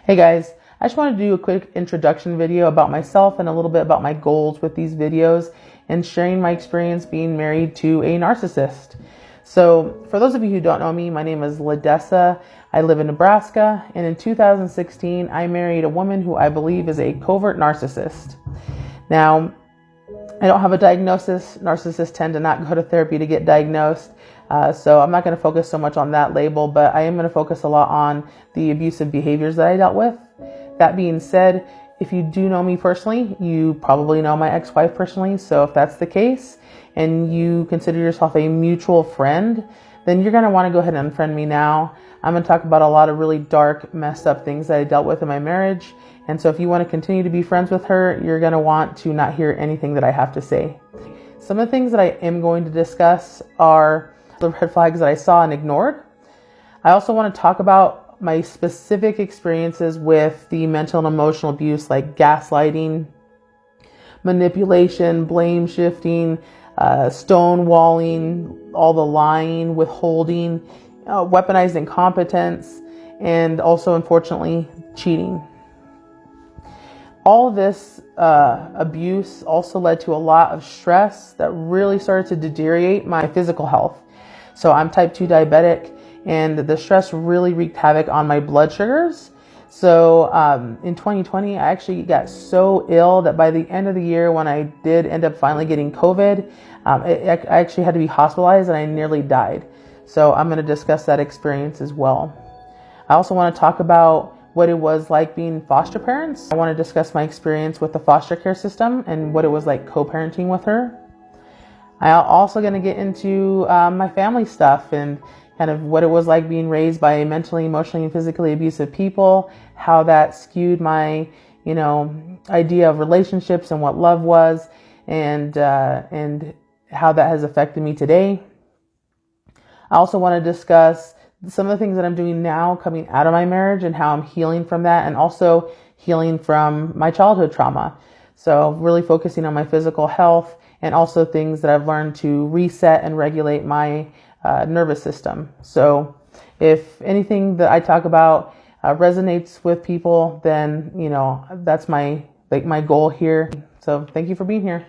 Hey guys, I just wanted to do a quick introduction video about myself and a little bit about my goals with these videos and sharing my experience being married to a narcissist. So for those of you who don't know me, my name is Ladessa. I live in Nebraska, and in 2016, I married a woman who I believe is a covert narcissist. Now, I don't have a diagnosis. Narcissists tend to not go to therapy to get diagnosed. So I'm not going to focus so much on that label, but I am going to focus a lot on the abusive behaviors that I dealt with. That being said, if you do know me personally, you probably know my ex-wife personally. So if that's the case and you consider yourself a mutual friend, then you're going to want to go ahead and unfriend me now. I'm going to talk about a lot of really dark, messed up things that I dealt with in my marriage. And so if you want to continue to be friends with her, you're going to want to not hear anything that I have to say. Some of the things that I am going to discuss are the red flags that I saw and ignored. I also want to talk about my specific experiences with the mental and emotional abuse, like gaslighting, manipulation, blame shifting, stonewalling, all the lying, withholding, weaponized incompetence, and also, unfortunately, cheating. All this abuse also led to a lot of stress that really started to deteriorate my physical health. So I'm type 2 diabetic, and the stress really wreaked havoc on my blood sugars. So in 2020, I actually got so ill that by the end of the year, when I did end up finally getting COVID, I actually had to be hospitalized and I nearly died. So I'm going to discuss that experience as well. I also want to talk about what it was like being foster parents. I want to discuss my experience with the foster care system and what it was like co-parenting with her. I'm also going to get into my family stuff and kind of what it was like being raised by mentally, emotionally, and physically abusive people, how that skewed my, idea of relationships and what love was, and how that has affected me today. I also want to discuss some of the things that I'm doing now coming out of my marriage and how I'm healing from that, and also healing from my childhood trauma. So really focusing on my physical health and also things that I've learned to reset and regulate my nervous system. So if anything that I talk about resonates with people, then, that's my goal here. So thank you for being here.